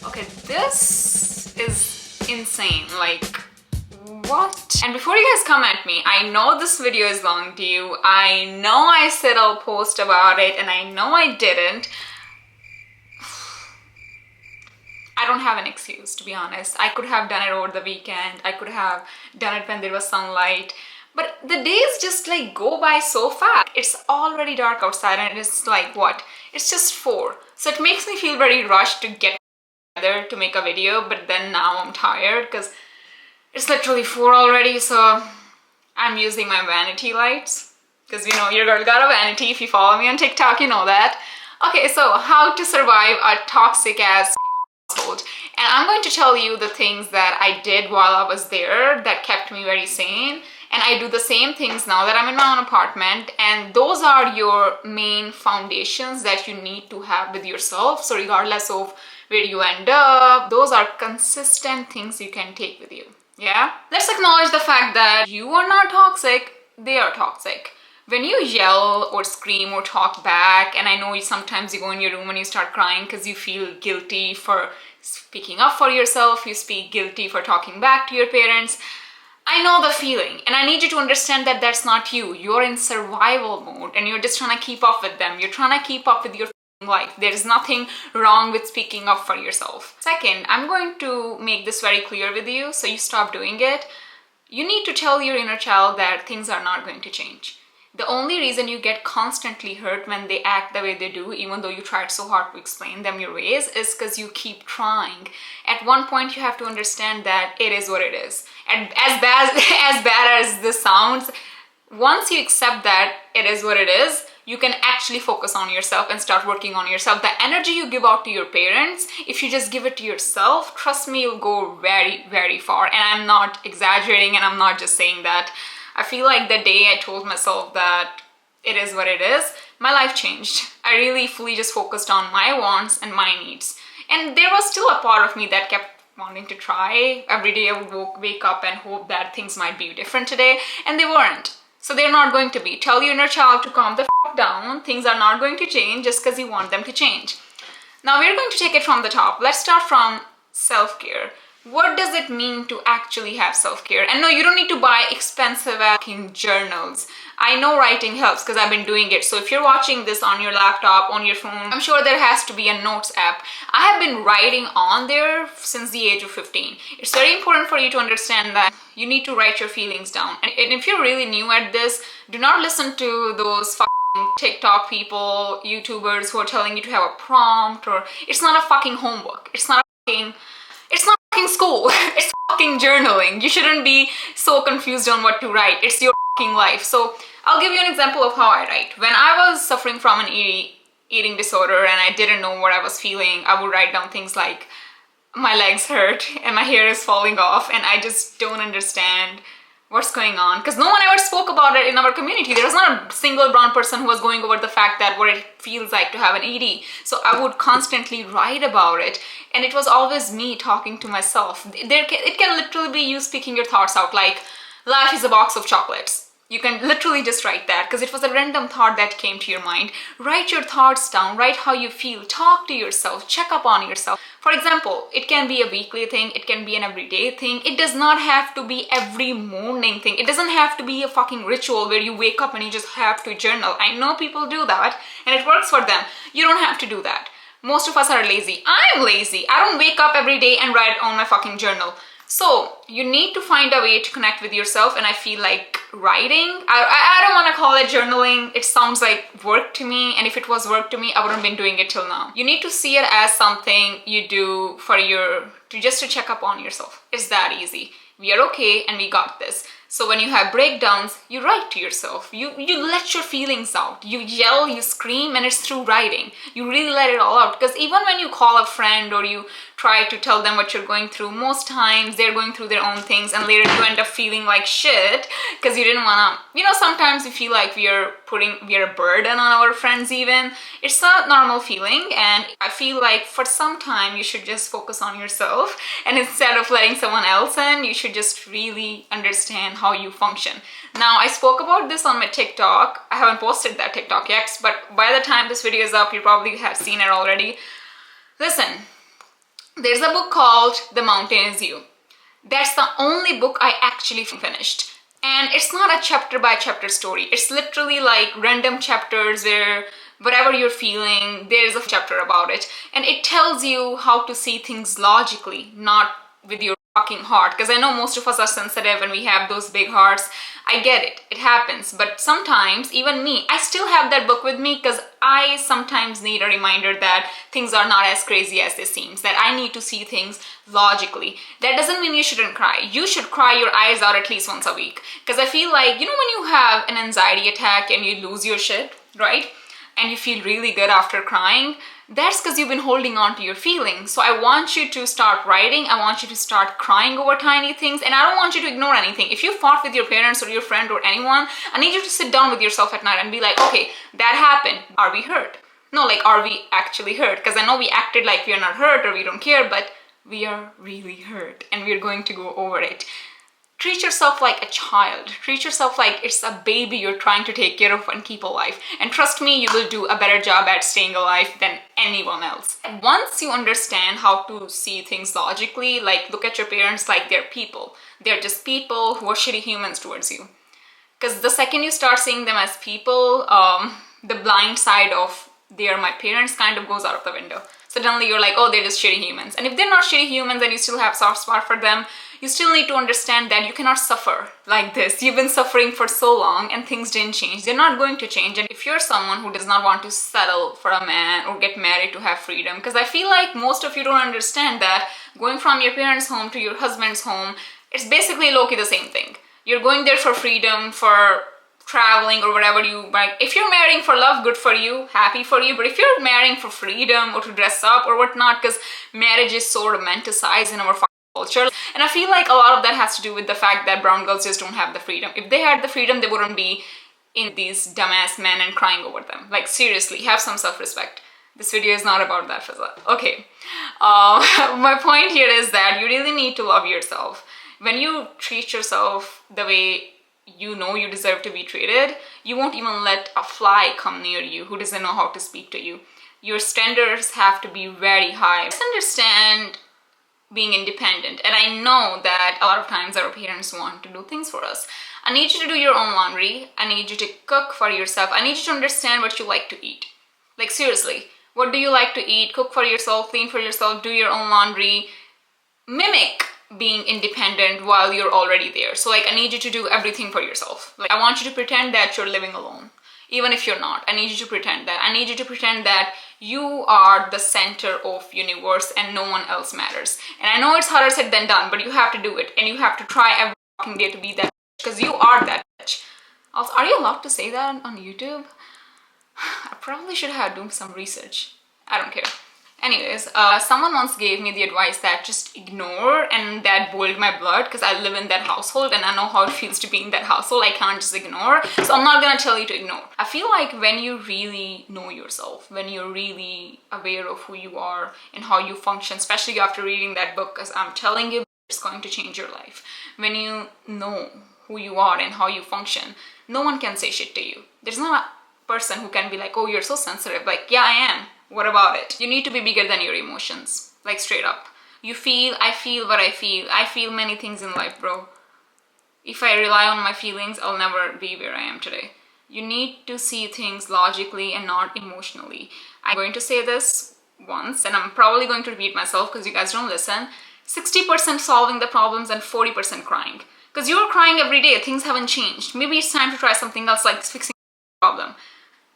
Okay, this is insane. Like, what? And before you guys come at me, I know this video is long due. I know I said I'll post about it, and I know I didn't. I don't have an excuse, to be honest. I could have done it over the weekend. I could have done it when there was sunlight. But the days just like go by so fast. It's already dark outside and it's like what? It's just 4. So it makes me feel very rushed to get together to make a video, but then now I'm tired because it's literally 4 already, so I'm using my vanity lights. Because you know, your girl got a vanity. If you follow me on TikTok, you know that. Okay, so how to survive a toxic ass household. And I'm going to tell you the things that I did while I was there that kept me very sane. And I do the same things now that I'm in my own apartment. And those are your main foundations that you need to have with yourself. So regardless of where you end up, those are consistent things you can take with you. Yeah? Let's acknowledge the fact that you are not toxic, they are toxic. When you yell or scream or talk back, and I know sometimes you go in your room and you start crying because you feel guilty for speaking up for yourself, you speak guilty for talking back to your parents. I know the feeling, and I need you to understand that that's not you. You're in survival mode and you're just trying to keep up with them. You're trying to keep up with your life. There's nothing wrong with speaking up for yourself. Second, I'm going to make this very clear with you so you stop doing it. You need to tell your inner child that things are not going to change. The only reason you get constantly hurt when they act the way they do, even though you tried so hard to explain them your ways, is because you keep trying. At one point, you have to understand that it is what it is. And as bad as this sounds, once you accept that it is what it is, you can actually focus on yourself and start working on yourself. The energy you give out to your parents, if you just give it to yourself, trust me, you'll go very, very far. And I'm not exaggerating, and I'm not just saying that. I feel like the day I told myself that it is what it is, my life changed. I really fully just focused on my wants and my needs. And there was still a part of me that kept wanting to try. Every day I would wake up and hope that things might be different today, and they weren't. So they're not going to be. Tell your inner child to calm the f down. Things are not going to change just because you want them to change. Now we're going to take it from the top. Let's start from self-care. What does it mean to actually have self-care? And no, you don't need to buy expensive journals. I know writing helps because I've been doing it. So if you're watching this on your laptop, on your phone, I'm sure there has to be a notes app. I have been writing on there since the age of 15. It's very important for you to understand that you need to write your feelings down. And if you're really new at this, do not listen to those TikTok people, YouTubers who are telling you to have a prompt, or it's not a fucking homework. It's not fucking school. It's fucking journaling. You shouldn't be so confused on what to write. It's your fucking life. So I'll give you an example of how I write. When I was suffering from an eating disorder and I didn't know what I was feeling, I would write down things like my legs hurt and my hair is falling off and I just don't understand what's going on, because no one ever spoke about it in our community. There was not a single brown person who was going over the fact that what it feels like to have an ED. So I would constantly write about it, and it was always me talking to myself. It can literally be you speaking your thoughts out, like life is a box of chocolates. You can literally just write that because it was a random thought that came to your mind. Write your thoughts down, write how you feel, talk to yourself, check up on yourself. For example, it can be a weekly thing, it can be an everyday thing. It does not have to be every morning thing. It doesn't have to be a fucking ritual where you wake up and you just have to journal. I know people do that and it works for them. You don't have to do that. Most of us are lazy. I'm lazy. I don't wake up every day and write on my fucking journal. So you need to find a way to connect with yourself, and I feel like writing, I don't want to call it journaling. It sounds like work to me, and if it was work to me, I wouldn't have been doing it till now. You need to see it as something you do for just to check up on yourself. It's that easy. We are okay and we got this. So when you have breakdowns, you write to yourself. You let your feelings out. You yell, you scream, and it's through writing. You really let it all out. Because even when you call a friend or you try to tell them what you're going through, most times they're going through their own things and later you end up feeling like shit because you didn't want to, sometimes we feel like we are a burden on our friends even. It's a normal feeling, and I feel like for some time you should just focus on yourself, and instead of letting someone else in, you should just really understand how you function. Now, I spoke about this on my TikTok. I haven't posted that TikTok yet, but by the time this video is up, you probably have seen it already. Listen, There's a book called The Mountain Is You. That's the only book I actually finished. And it's not a chapter by chapter story. It's literally like random chapters where whatever you're feeling, there's a chapter about it. And it tells you how to see things logically, not with your fucking heart. Because I know most of us are sensitive and we have those big hearts. I get it. It happens. But sometimes, even me, I still have that book with me because I sometimes need a reminder that things are not as crazy as they seem, that I need to see things logically. That doesn't mean you shouldn't cry. You should cry your eyes out at least once a week. Because I feel like, you know, when you have an anxiety attack and you lose your shit, right? And you feel really good after crying, that's because you've been holding on to your feelings. So I want you to start writing. I want you to start crying over tiny things. And I don't want you to ignore anything. If you fought with your parents or your friend or anyone, I need you to sit down with yourself at night and be like, okay, that happened. Are we hurt? No, like, are we actually hurt? Because I know we acted like we are not hurt or we don't care, but we are really hurt and we're going to go over it. Treat yourself like a child. Treat yourself like it's a baby you're trying to take care of and keep alive. And trust me, you will do a better job at staying alive than anyone else. Once you understand how to see things logically, like look at your parents like they're people. They're just people who are shitty humans towards you. Because the second you start seeing them as people, the blind side of they are my parents kind of goes out of the window. Suddenly you're like, oh, they're just shitty humans. And if they're not shitty humans and you still have soft spot for them, you still need to understand that you cannot suffer like this. You've been suffering for so long and things didn't change. They're not going to change. And if you're someone who does not want to settle for a man or get married to have freedom, because I feel like most of you don't understand that going from your parents' home to your husband's home, it's basically low-key the same thing. You're going there for freedom, for traveling or whatever you like. If you're marrying for love, good for you, happy for you. But if you're marrying for freedom or to dress up or whatnot, because marriage is so romanticized in our culture, and I feel like a lot of that has to do with the fact that brown girls just don't have the freedom. If they had the freedom, they wouldn't be in these dumbass men and crying over them. Like, seriously, have some self-respect. This video is not about that, Fazza. Okay. My point here is that you really need to love yourself. When you treat yourself the way you know you deserve to be treated, you won't even let a fly come near you who doesn't know how to speak to you. Your standards have to be very high. Just understand being independent. And I know that a lot of times our parents want to do things for us. I need you to do your own laundry. I need you to cook for yourself. I need you to understand what you like to eat. Like, seriously, what do you like to eat? Cook for yourself, clean for yourself, do your own laundry. Mimic being independent while you're already there. So like, I need you to do everything for yourself. Like, I want you to pretend that you're living alone. Even if you're not, I need you to pretend that. I need you to pretend that you are the center of universe and no one else matters. And I know it's harder said than done, but you have to do it. And you have to try every fucking day to be that bitch, because you are that bitch. Also, are you allowed to say that on YouTube? I probably should have done some research. I don't care. Anyways, someone once gave me the advice that just ignore, and that boiled my blood because I live in that household and I know how it feels to be in that household. I can't just ignore. So I'm not gonna tell you to ignore. I feel like when you really know yourself, when you're really aware of who you are and how you function, especially after reading that book, because I'm telling you, it's going to change your life. When you know who you are and how you function, no one can say shit to you. There's not a person who can be like, oh, you're so sensitive. Like, yeah, I am. What about it? You need to be bigger than your emotions. Like, straight up. You feel, I feel what I feel. I feel many things in life, bro. If I rely on my feelings, I'll never be where I am today. You need to see things logically and not emotionally. I'm going to say this once, and I'm probably going to repeat myself because you guys don't listen. 60% solving the problems and 40% crying. Because you're crying every day, things haven't changed. Maybe it's time to try something else, like fixing the problem.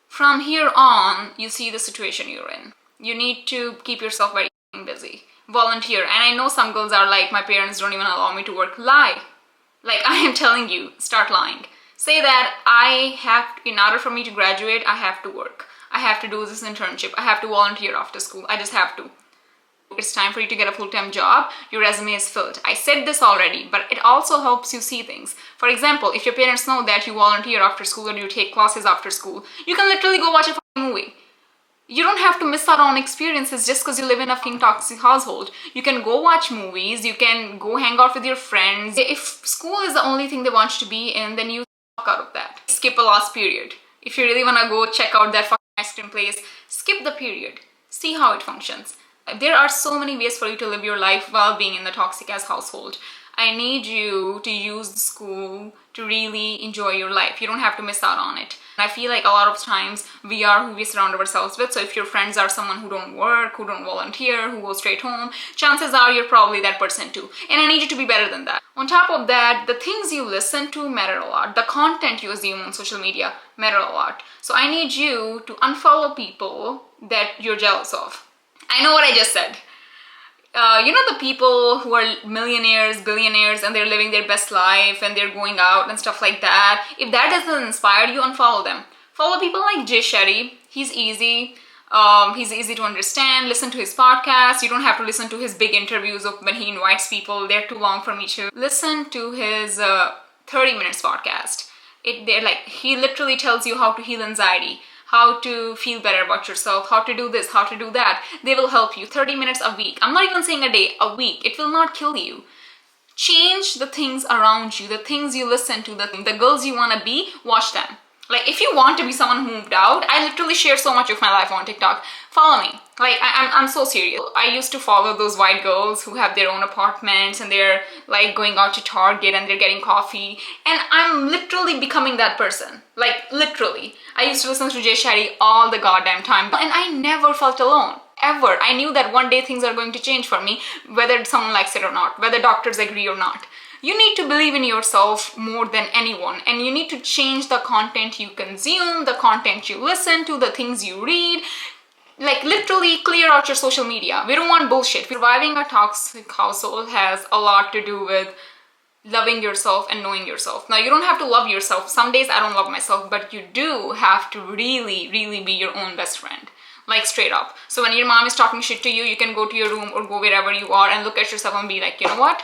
From here on, you see the situation you're in. You need to keep yourself very busy. Volunteer. And I know some girls are like, my parents don't even allow me to work. Lie. Like, I am telling you, start lying. Say that I have, in order for me to graduate, I have to work. I have to do this internship. I have to volunteer after school. I just have to. It's time for you to get a full-time job. Your resume is filled. I said this already, but it also helps you see things. For example, if your parents know that you volunteer after school or you take classes after school, you can literally go watch a fucking movie. You don't have to miss out on experiences just because you live in a fucking toxic household. You can go watch movies. You can go hang out with your friends. If school is the only thing they want you to be in, then you fuck out of that. Skip a last period. If you really want to go check out that fucking ice cream place, skip the period. See how it functions. There are so many ways for you to live your life while being in the toxic ass household. I need you to use the school to really enjoy your life. You don't have to miss out on it. I feel like a lot of times we are who we surround ourselves with. So if your friends are someone who don't work, who don't volunteer, who go straight home, chances are you're probably that person too. And I need you to be better than that. On top of that, the things you listen to matter a lot. The content you assume on social media matter a lot. So I need you to unfollow people that you're jealous of. I know what I just said. The people who are millionaires, billionaires, and they're living their best life and they're going out and stuff like that. If that doesn't inspire you, unfollow them. Follow people like Jay Shetty. He's easy. He's easy to understand. Listen to his podcast. You don't have to listen to his big interviews of when he invites people. They're too long for me to listen to his 30 minutes podcast. He literally tells you how to heal anxiety, how to feel better about yourself, how to do this, how to do that. They will help you. 30 minutes a week. I'm not even saying a day, a week. It will not kill you. Change the things around you, the things you listen to, the girls you want to be, watch them. Like, if you want to be someone who moved out, I literally share so much of my life on TikTok. Follow me. Like, I'm so serious. I used to follow those white girls who have their own apartments and they're like going out to Target and they're getting coffee. And I'm literally becoming that person. Like, literally. I used to listen to Jay Shetty all the goddamn time. And I never felt alone. Ever. I knew that one day things are going to change for me, whether someone likes it or not, whether doctors agree or not. You need to believe in yourself more than anyone, and you need to change the content you consume, the content you listen to, the things you read. Like, literally clear out your social media. We don't want bullshit. Surviving a toxic household has a lot to do with loving yourself and knowing yourself. Now, you don't have to love yourself. Some days I don't love myself, but you do have to really, really be your own best friend. Like, straight up. So when your mom is talking shit to you, you can go to your room or go wherever you are and look at yourself and be like, you know what?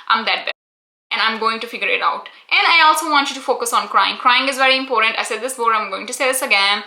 I'm that bad. And I'm going to figure it out. And I also want you to focus on crying. Crying is very important. I said this before, I'm going to say this again.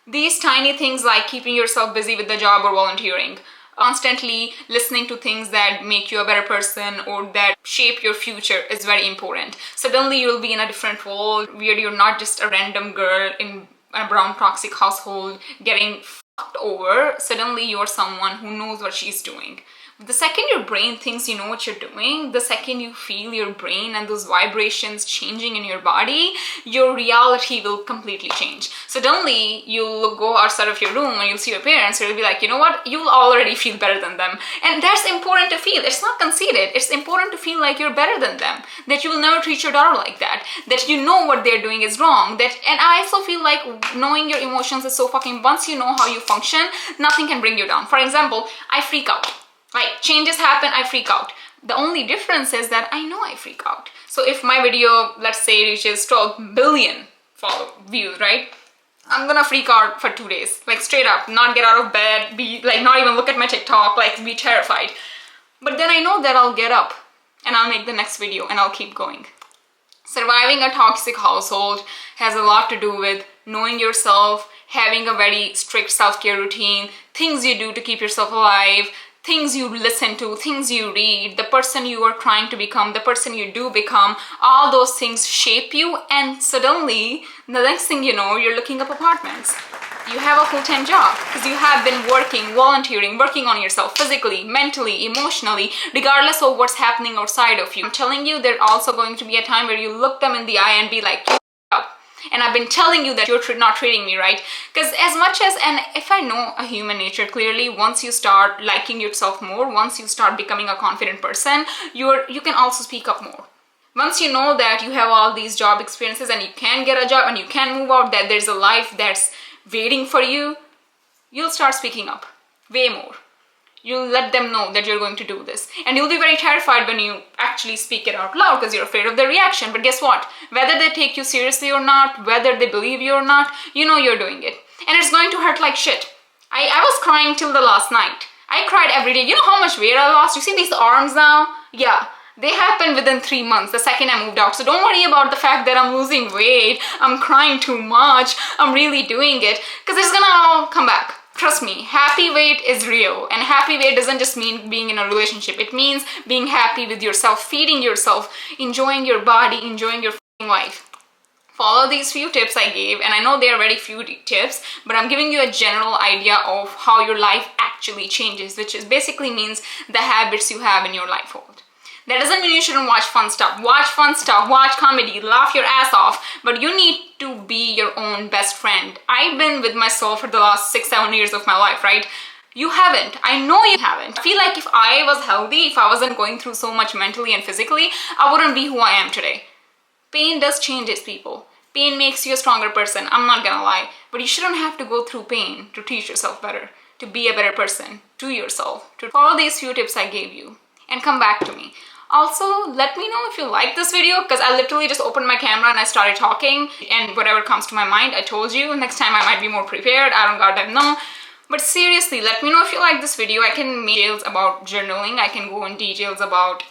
These tiny things like keeping yourself busy with the job or volunteering, constantly listening to things that make you a better person or that shape your future is very important. Suddenly you'll be in a different world where you're not just a random girl in a brown toxic household getting fucked over. Suddenly you're someone who knows what she's doing. The second your brain thinks you know what you're doing, the second you feel your brain and those vibrations changing in your body, your reality will completely change. Suddenly, you'll go outside of your room and you'll see your parents and you'll be like, you know what? You'll already feel better than them. And that's important to feel. It's not conceited. It's important to feel like you're better than them. That you will never treat your daughter like that. That you know what they're doing is wrong. And I also feel like knowing your emotions is so fucking, once you know how you function, nothing can bring you down. For example, I freak out. Like, changes happen, I freak out. The only difference is that I know I freak out. So if my video, let's say, reaches 12 billion views, right? I'm gonna freak out for 2 days. Like, straight up, not get out of bed, be like, not even look at my TikTok, like, be terrified. But then I know that I'll get up and I'll make the next video and I'll keep going. Surviving a toxic household has a lot to do with knowing yourself, having a very strict self-care routine, things you do to keep yourself alive, things you listen to, things you read, the person you are trying to become, the person you do become, all those things shape you, and suddenly, the next thing you know, you're looking up apartments. You have a full-time job because you have been working, volunteering, working on yourself physically, mentally, emotionally, regardless of what's happening outside of you. I'm telling you, there's also going to be a time where you look them in the eye and be like, up. And I've been telling you that you're not treating me right. Because as much as, and if I know a human nature clearly, once you start liking yourself more, once you start becoming a confident person, you can also speak up more. Once you know that you have all these job experiences and you can get a job and you can move out, that there's a life that's waiting for you, you'll start speaking up way more. You'll let them know that you're going to do this. And you'll be very terrified when you actually speak it out loud because you're afraid of their reaction. But guess what? Whether they take you seriously or not, whether they believe you or not, you know you're doing it. And it's going to hurt like shit. I was crying till the last night. I cried every day. You know how much weight I lost? You see these arms now? Yeah. They happened within 3 months, the second I moved out. So don't worry about the fact that I'm losing weight, I'm crying too much, I'm really doing it. Because it's gonna all come back. Trust me, happy weight is real. And happy weight doesn't just mean being in a relationship. It means being happy with yourself, feeding yourself, enjoying your body, enjoying your life. Follow these few tips I gave, and I know they are very few tips, but I'm giving you a general idea of how your life actually changes, which is basically means the habits you have in your life hold. That doesn't mean you shouldn't watch fun stuff. Watch fun stuff, watch comedy, laugh your ass off, but you need to be your own best friend. I've been with myself for the last 6-7 years of my life, right? You haven't. I know you haven't. I feel like if I was healthy, if I wasn't going through so much mentally and physically, I wouldn't be who I am today. Pain does changes people. Pain makes you a stronger person, I'm not gonna lie. But you shouldn't have to go through pain to teach yourself better, to be a better person to yourself, to follow these few tips I gave you, and come back to me. Also, let me know if you like this video, because I literally just opened my camera and I started talking, and whatever comes to my mind, I told you. Next time I might be more prepared, I don't goddamn know. But seriously, let me know if you like this video. I can make details about journaling, I can go in details about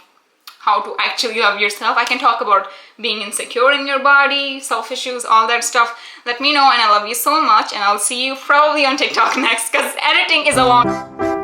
how to actually love yourself. I can talk about being insecure in your body, self issues, all that stuff. Let me know, and I love you so much, and I'll see you probably on TikTok next, because editing is a long